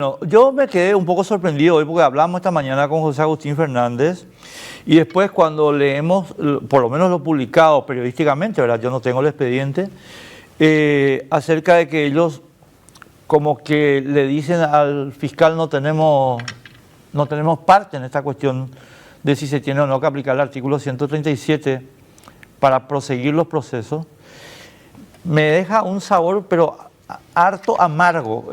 No, yo me quedé un poco sorprendido hoy porque hablamos esta mañana con José Agustín Fernández y después cuando leemos, por lo menos lo publicado periodísticamente, ¿verdad? Yo no tengo el expediente, acerca de que ellos como que le dicen al fiscal no tenemos parte en esta cuestión de si se tiene o no que aplicar el artículo 137 para proseguir los procesos. Me deja un sabor, pero harto amargo,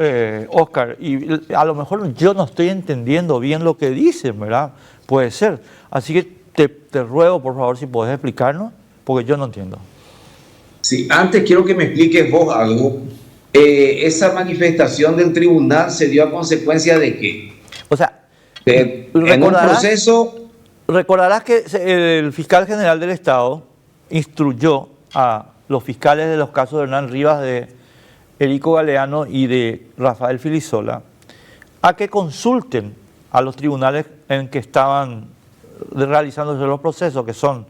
Oscar, y a lo mejor yo no estoy entendiendo bien lo que dicen, ¿verdad? Puede ser. Así que te ruego, por favor, si podés explicarnos, porque yo no entiendo. Sí, antes quiero que me expliques vos algo. ¿Esa manifestación del tribunal se dio a consecuencia de qué? O sea, En un proceso... Recordarás que el fiscal general del Estado instruyó a los fiscales de los casos de Hernán Rivas, de Erico Galeano y de Rafael Filisola a que consulten a los tribunales en que estaban realizándose los procesos, que son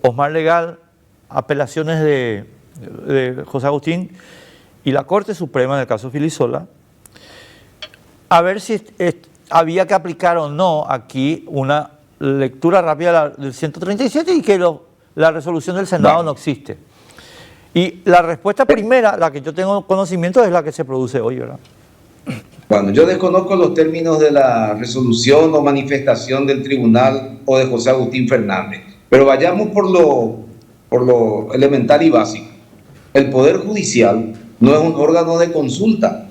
Osmar Legal, apelaciones de José Agustín y la Corte Suprema en el caso Filisola, a ver si había que aplicar o no aquí una lectura rápida del 137 y que la resolución del Senado no existe. Y la respuesta primera, la que yo tengo conocimiento, es la que se produce hoy, ¿verdad? Bueno, yo desconozco los términos de la resolución o manifestación del tribunal o de José Agustín Fernández, pero vayamos por lo elemental y básico. El Poder Judicial no es un órgano de consulta.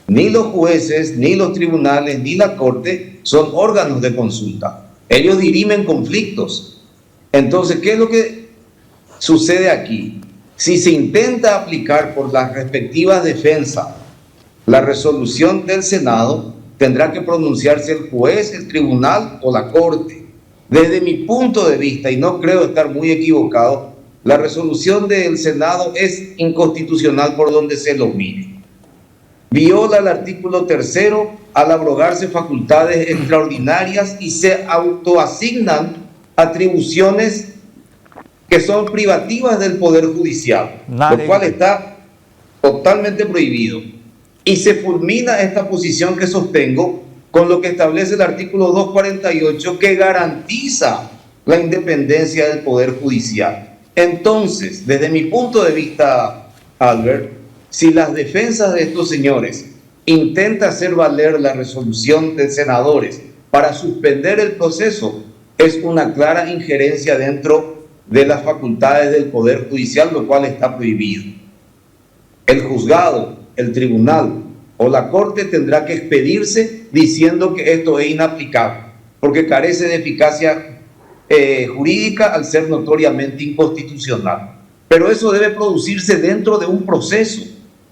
Ni los jueces, ni los tribunales, ni la Corte son órganos de consulta. Ellos dirimen conflictos. Entonces, ¿qué es lo que sucede aquí? Si se intenta aplicar por las respectivas defensas la resolución del Senado, tendrá que pronunciarse el juez, el tribunal o la Corte. Desde mi punto de vista, y no creo estar muy equivocado, la resolución del Senado es inconstitucional por donde se lo mire. Viola el artículo 3º al abrogarse facultades extraordinarias y se autoasignan atribuciones que son privativas del Poder Judicial, lo cual está totalmente prohibido. Y se fulmina esta posición que sostengo con lo que establece el artículo 248, que garantiza la independencia del Poder Judicial. Entonces, desde mi punto de vista, Albert, si las defensas de estos señores intentan hacer valer la resolución de senadores para suspender el proceso, es una clara injerencia dentro de las facultades del Poder Judicial, lo cual está prohibido. El juzgado, el tribunal o la Corte tendrá que expedirse diciendo que esto es inaplicable, porque carece de eficacia jurídica al ser notoriamente inconstitucional. Pero eso debe producirse dentro de un proceso.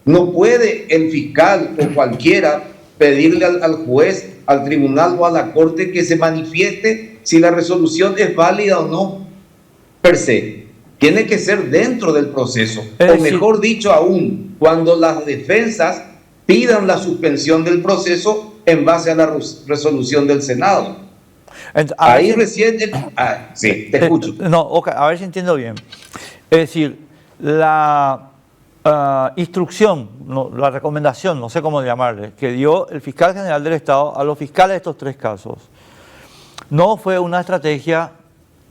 No puede el fiscal o cualquiera pedirle al juez, al tribunal o a la Corte que se manifieste si la resolución es válida o no per se. Tiene que ser dentro del proceso, o mejor dicho aún, cuando las defensas pidan la suspensión del proceso en base a la resolución del Senado. Ahí recién... sí, te escucho. No, okay, a ver si entiendo bien. Es decir, la instrucción, no, la recomendación, no sé cómo llamarle, que dio el fiscal general del Estado a los fiscales de estos tres casos, no fue una estrategia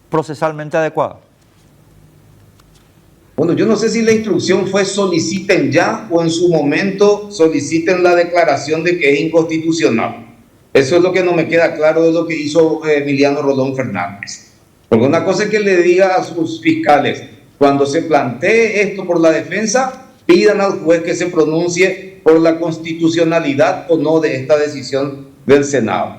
procesalmente adecuada. Bueno, yo no sé si la instrucción fue soliciten ya o en su momento soliciten la declaración de que es inconstitucional. Eso es lo que no me queda claro de lo que hizo Emiliano Rolón Fernández. Porque una cosa es que le diga a sus fiscales, cuando se plantee esto por la defensa, pidan al juez que se pronuncie por la constitucionalidad o no de esta decisión del Senado.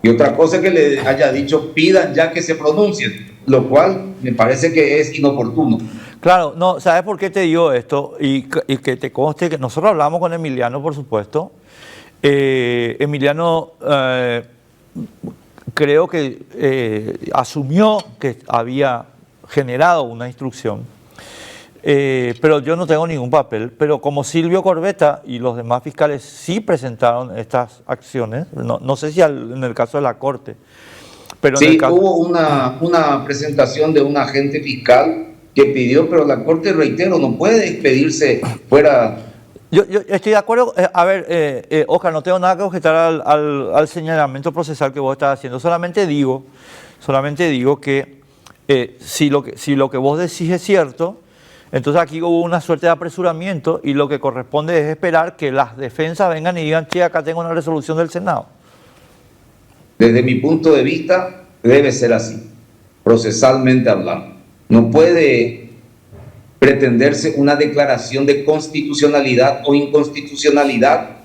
Y otra cosa es que le haya dicho, pidan ya que se pronuncien, lo cual me parece que es inoportuno. Claro, no, ¿sabes por qué te digo esto? Y que te conste que nosotros hablamos con Emiliano, por supuesto. Emiliano creo que asumió que había generado una instrucción, pero yo no tengo ningún papel. Pero como Silvio Corbetta y los demás fiscales sí presentaron estas acciones, no sé si en el caso de la Corte, pero sí, en el caso... hubo una presentación de un agente fiscal que pidió, pero la Corte, reitero, no puede expedirse fuera Yo estoy de acuerdo. A ver, Oscar, no tengo nada que objetar al señalamiento procesal que vos estás haciendo. Solamente digo que si lo que vos decís es cierto, entonces aquí hubo una suerte de apresuramiento y lo que corresponde es esperar que las defensas vengan y digan, che, acá tengo una resolución del Senado. Desde mi punto de vista, debe ser así, procesalmente hablando. No puede pretenderse una declaración de constitucionalidad o inconstitucionalidad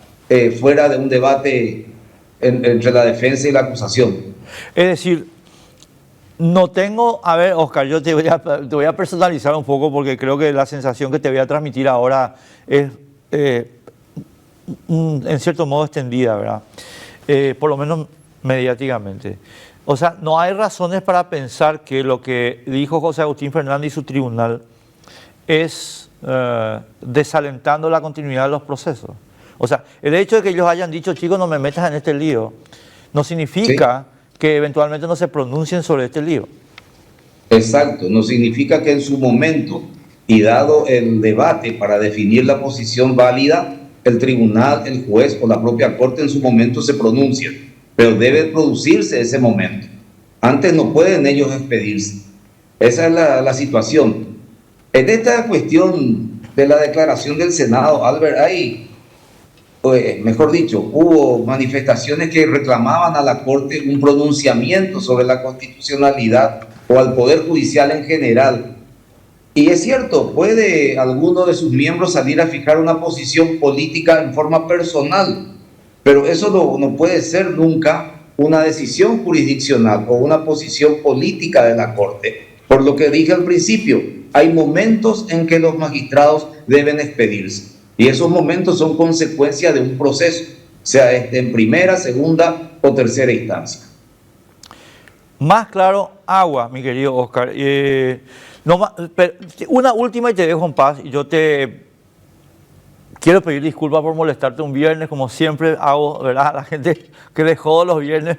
fuera de un debate entre la defensa y la acusación. Es decir, no tengo, a ver, Oscar, yo te voy a personalizar un poco porque creo que la sensación que te voy a transmitir ahora es en cierto modo extendida, ¿verdad? Por lo menos mediáticamente. O sea, no hay razones para pensar que lo que dijo José Agustín Fernández y su tribunal es desalentando la continuidad de los procesos. O sea, el hecho de que ellos hayan dicho, chicos, no me metas en este lío, no significa que eventualmente no se pronuncien sobre este lío. Exacto, no significa que en su momento, y dado el debate para definir la posición válida, el tribunal, el juez o la propia corte en su momento se pronuncien, pero debe producirse ese momento. Antes no pueden ellos expedirse. Esa es la situación. En esta cuestión de la declaración del Senado, Albert, mejor dicho, hubo manifestaciones que reclamaban a la Corte un pronunciamiento sobre la constitucionalidad o al Poder Judicial en general. Y es cierto, puede alguno de sus miembros salir a fijar una posición política en forma personal, pero eso no puede ser nunca una decisión jurisdiccional o una posición política de la Corte. Por lo que dije al principio, hay momentos en que los magistrados deben expedirse. Y esos momentos son consecuencia de un proceso, sea en primera, segunda o tercera instancia. Más claro, agua, mi querido Oscar. Una última y te dejo en paz. Yo te quiero pedir disculpas por molestarte un viernes, como siempre hago, ¿verdad? A la gente que le jodo los viernes.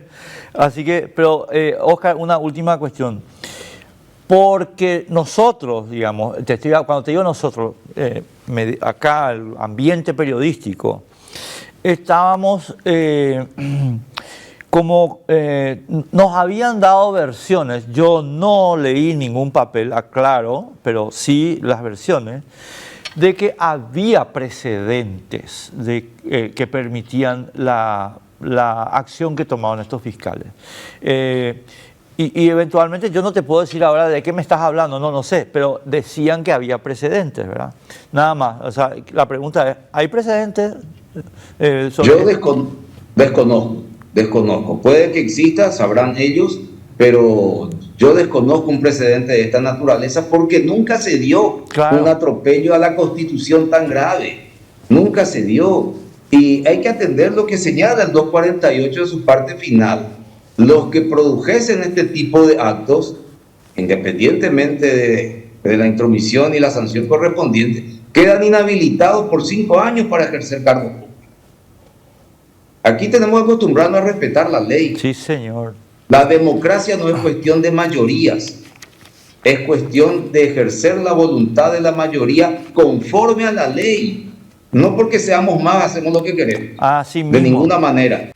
Así que, pero Oscar, una última cuestión. Porque nosotros, digamos, cuando te digo nosotros, acá el ambiente periodístico, estábamos nos habían dado versiones. Yo no leí ningún papel, aclaro, pero sí las versiones, de que había precedentes que permitían la acción que tomaban estos fiscales. Y eventualmente yo no te puedo decir ahora de qué me estás hablando, no sé, pero decían que había precedentes, ¿verdad? Nada más, o sea, la pregunta es, ¿hay precedentes? Yo desconozco. Puede que exista, sabrán ellos, pero yo desconozco un precedente de esta naturaleza porque nunca se dio un atropello a la Constitución tan grave. Nunca se dio. Y hay que atender lo que señala el 248 de su parte final. Los que produjesen este tipo de actos, independientemente de la intromisión y la sanción correspondiente, quedan inhabilitados por 5 años para ejercer cargos públicos. Aquí tenemos que acostumbrarnos a respetar la ley. Sí, señor. La democracia no es cuestión de mayorías, es cuestión de ejercer la voluntad de la mayoría conforme a la ley. No porque seamos más hacemos lo que queremos. Así mismo. De ninguna manera.